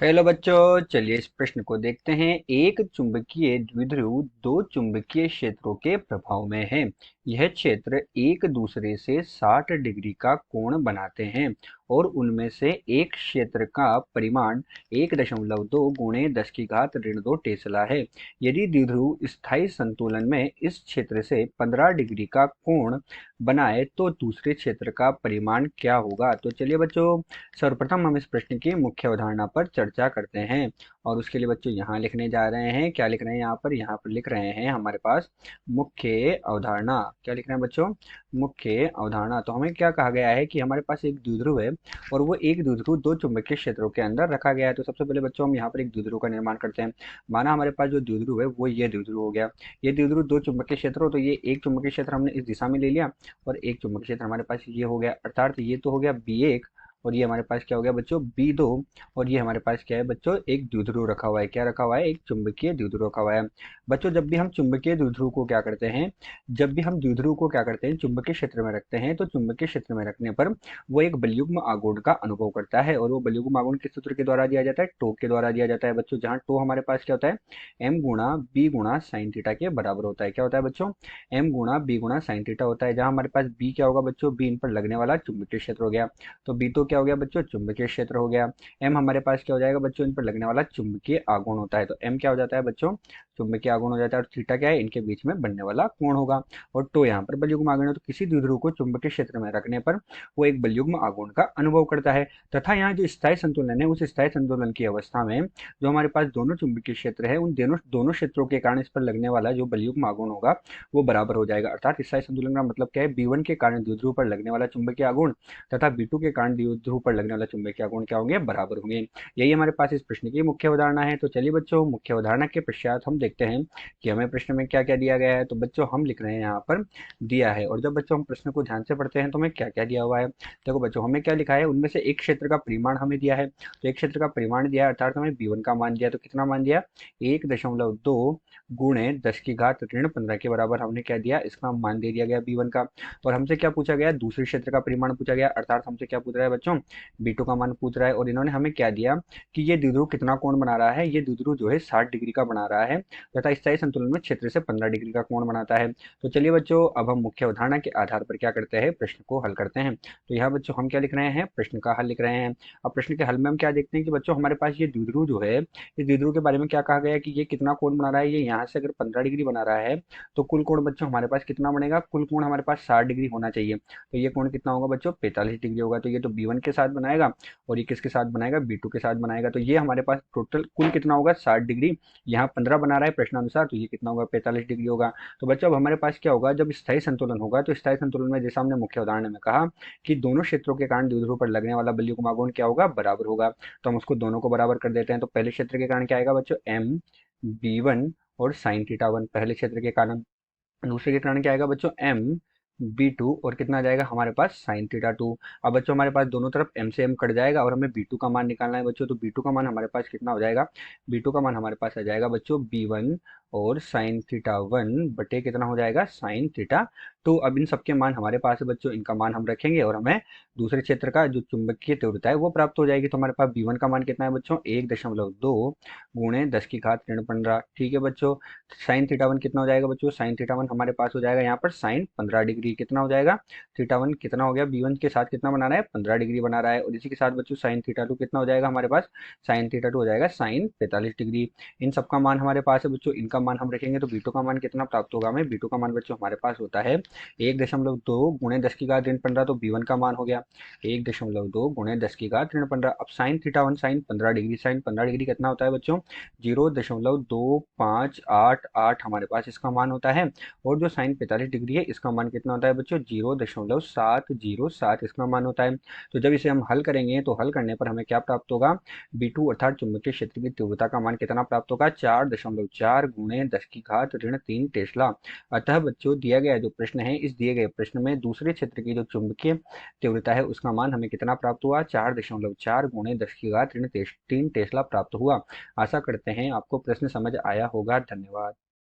Hello बच्चों, चलिए इस प्रश्न को देखते हैं। एक चुंबकीय द्विध्रुव दो चुंबकीय क्षेत्रों के प्रभाव में है। यह क्षेत्र एक दूसरे से 60 डिग्री का कोण बनाते हैं और उनमें से एक क्षेत्र का परिमाण 1.2 गुणे 10 की घात ऋण 2 टेस्ला है। यदि द्विध्रुव स्थायी संतुलन में इस क्षेत्र से 15 डिग्री का कोण बनाए तो दूसरे क्षेत्र का परिमाण क्या होगा। तो चलिए बच्चों, सर्वप्रथम हम इस प्रश्न की मुख्य अवधारणा पर चर्चा करते हैं। और उसके लिए बच्चों यहाँ लिखने जा रहे हैं। क्या लिख रहे हैं यहाँ पर लिख रहे हैं हमारे पास मुख्य अवधारणा। क्या लिख रहे हैं बच्चों? मुख्य अवधारणा। तो हमें क्या कहा गया है कि हमारे पास एक द्विध्रुव है और वो एक द्विध्रुव दो चुंबकीय क्षेत्रों के अंदर रखा गया है। तो सबसे पहले बच्चों हम यहाँ पर एक द्विध्रुव का निर्माण करते हैं। माना हमारे पास जो द्विध्रुव है वो ये द्विध्रुव हो गया। ये द्विध्रुव दो चुंबकीय क्षेत्र हो, तो ये एक चुंबकीय क्षेत्र हमने इस दिशा में ले लिया और एक चुंबकीय क्षेत्र हमारे पास ये हो गया। अर्थात ये तो हो गया B1 और ये हमारे पास क्या हो गया बच्चों B2। और ये हमारे पास क्या है बच्चों, एक द्विध्रुव रखा हुआ है। क्या रखा हुआ है? एक चुंबकीय द्विध्रुव रखा हुआ है। बच्चों जब भी हम चुंबकीय द्विध्रुव को क्या करते हैं, जब भी हम द्विध्रुव को क्या करते हैं चुंबकीय क्षेत्र में रखते हैं, तो चुंबकीय क्षेत्र में रखने पर वो एक बलयुग्म आघूर्ण का अनुभव करता है। और वो बलयुग्म आघूर्ण किस सूत्र के द्वारा दिया जाता है? टो के द्वारा दिया जाता है बच्चों। जहाँ टो हमारे पास क्या होता है? एम गुणा बी गुणा साइन थीटा के बराबर होता है। क्या होता है बच्चों? एम गुणा बी गुणा साइन थीटा होता है। जहाँ हमारे पास बी क्या होगा बच्चों? बी इन पर लगने वाला चुंबकीय क्षेत्र हो गया। तो बी तो क्या हो गया बच्चों? चुंबकीय क्षेत्र हो गया। एम हमारे पास क्या हो जाएगा बच्चों? इन पर लगने वाला चुंबकीय आघूर्ण होता है। तो एम क्या हो जाता है बच्चों? चुंबकीय आघूर्ण हो जाता है। और थीटा क्या है? इनके बीच में बनने वाला कोण होगा। और टो यहाँ पर बलयुग्म आघूर्ण है। तो किसी द्विध्रुव को चुंबकीय क्षेत्र में रखने पर वो एक बलयुग्म आघूर्ण का अनुभव करता है। तथा यहाँ जो स्थायी संतुलन है, उस स्थायी संतुलन की अवस्था में जो हमारे पास दोनों चुंबकीय क्षेत्र है, उन दोनों दोनों क्षेत्रों के कारण इस पर लगने वाला जो बलयुग्म आघूर्ण होगा वो बराबर हो जाएगा। अर्थात स्थायी संतुलन का मतलब क्या है? B1 के कारण द्विध्रुव पर लगने वाला चुंबकीय आघूर्ण तथा B2 के कारण द्विध्रुव पर लगने वाला चुंबकीय आघूर्ण क्या होंगे? बराबर होंगे। यही हमारे पास इस प्रश्न की मुख्य अवधारणा है। तो चलिए बच्चों, मुख्य अवधारणा के पश्चात हम देखते हैं कि हमें प्रश्न में क्या क्या दिया गया है। तो बच्चों हम लिख रहे हैं यहाँ पर दिया है। और जब बच्चों हम प्रश्न को ध्यान से पढ़ते हैं तो हमें क्या क्या दिया हुआ है। देखो बच्चों, हमें क्या लिखा है, उनमें से एक क्षेत्र का परिमाण हमें दिया है। तो एक क्षेत्र का परिमाण दिया है, अर्थात हमें B1 का मान दिया। तो कितना मान दिया? 1.2 गुणे 10 की घात ऋण 15 के बराबर हमने क्या दिया? इसका मान दे दिया गया B1 का। और हमसे क्या पूछा गया? दूसरे क्षेत्र का परिमाण पूछा गया। अर्थात हमसे क्या पूछ रहा है बच्चों? B2 का मान पूछ रहा है। और इन्होंने हमें क्या दिया कि ये द्विध्रुव कितना कोण बना रहा है? ये द्विध्रुव जो है 60 डिग्री का बना रहा है तथा स्थायी संतुलन में क्षेत्र से 15 डिग्री का कोण बनाता है। तो चलिए बच्चों, अब हम मुख्य अवधारणा के आधार पर क्या करते हैं, प्रश्न को हल करते हैं। तो यहाँ बच्चों हम क्या लिख रहे हैं? प्रश्न का हल लिख रहे हैं। अब प्रश्न के हल में हम क्या देखते हैं कि बच्चों हमारे पास ये द्विध्रुव जो है, इस द्विध्रुव के बारे में क्या कहा गया है कि ये कितना कोण बना रहा है? ये यहाँ से अगर 15 डिग्री बना रहा है तो कुल कोण बच्चों हमारे पास कितना बनेगा? कुल कोण हमारे पास 60 डिग्री होना चाहिए। तो ये कोण कितना होगा बच्चों? 45 डिग्री होगा। तो ये तो B1 के साथ बनाएगा और ये किसके साथ बनाएगा? B2 के साथ बनाएगा। तो ये हमारे पास टोटल कुल कितना होगा? 60 डिग्री। यहाँ 15 बना रहा है प्रश्नानुसार, तो ये कितना होगा? 45 डिग्री होगा। तो बच्चों अब हमारे पास क्या होगा, जब स्थायी संतुलन होगा तो स्थायी संतुलन में जैसा हमने मुख्य उदाहरण में कहा कि दोनों क्षेत्रों के कारण द्विध्रुव पर लगने वाला बलयुग्म आघूर्ण क्या होगा? बराबर होगा। तो हम उसको दोनों को बराबर कर देते हैं। तो पहले क्षेत्र के कारण क्या आएगा बच्चों? एम B1 और साइन थीटा 1 पहले क्षेत्र के कारण। दूसरे के कारण क्या आएगा बच्चों? एम B2 और कितना आ जाएगा हमारे पास? Sine theta 2। अब बच्चों हमारे पास दोनों तरफ एम से एम कट जाएगा और हमें B2 का मान निकालना है बच्चों। तो B2 का मान हमारे पास कितना हो जाएगा? B2 का मान हमारे पास आ जाएगा बच्चों B1 और साइन थीटा 1 बटे कितना हो जाएगा? Sine theta 2। अब इन सबके मान हमारे पास है बच्चों, इनका मान हम रखेंगे और हमें दूसरे क्षेत्र का जो चुंबकीय तीव्रता है वो प्राप्त हो जाएगी। तो हमारे पास B1 का मान कितना है बच्चों? 1.2 गुणे 10 की घात ऋण 15। ठीक है बच्चों। साइन थीटा 1 कितना हो जाएगा बच्चों? साइन थीटा 1 हमारे पास हो जाएगा यहाँ पर साइन 15 डिग्री। कितना हो जाएगा? थीटा 1 कितना हो गया? B1 के साथ कितना बना रहा है? 15 डिग्री बना रहा है। और इसी के साथ बच्चों साइन थीटा 2 कितना हो जाएगा हमारे पास? साइन थीटा 2 हो जाएगा साइन 45 डिग्री। इन सबका मान हमारे पास है बच्चों, इनका मान हम रखेंगे तो B2 का मान कितना प्राप्त होगा हमें? B2 का मान बच्चों हमारे पास होता है 1.2 गुणे 10 की घात ऋण 15। तो B1 का मान हो गया 1.2 गुणे 10 की घात ऋण 15। अब sine theta 1 sine 15 degree, sine 15 degree कितना होता है बच्चों? 0.2588 हमारे पास इसका मान होता है। और जो साइन 45 डिग्री है इसका मान कितना होता है बच्चों? 0.707 इसका मान होता है। तो जब इसे हम हल करेंगे तो हल करने पर हमें क्या प्राप्त होगा? B2 अर्थात चुंबकीय क्षेत्र की तीव्रता का मान कितना प्राप्त होगा? 4.4 गुणे 10 की घात ऋण 3 टेस्ला। अतः बच्चों दिया गया जो प्रश्न है, इस दिए गए प्रश्न में दूसरे क्षेत्र की जो चुंबकीय तीव्रता है उसका मान हमें कितना प्राप्त हुआ? 4.4 गुणे 10 की घात ऋण 3 टेस्ला प्राप्त हुआ। आशा करते हैं आपको प्रश्न समझ आया होगा। धन्यवाद।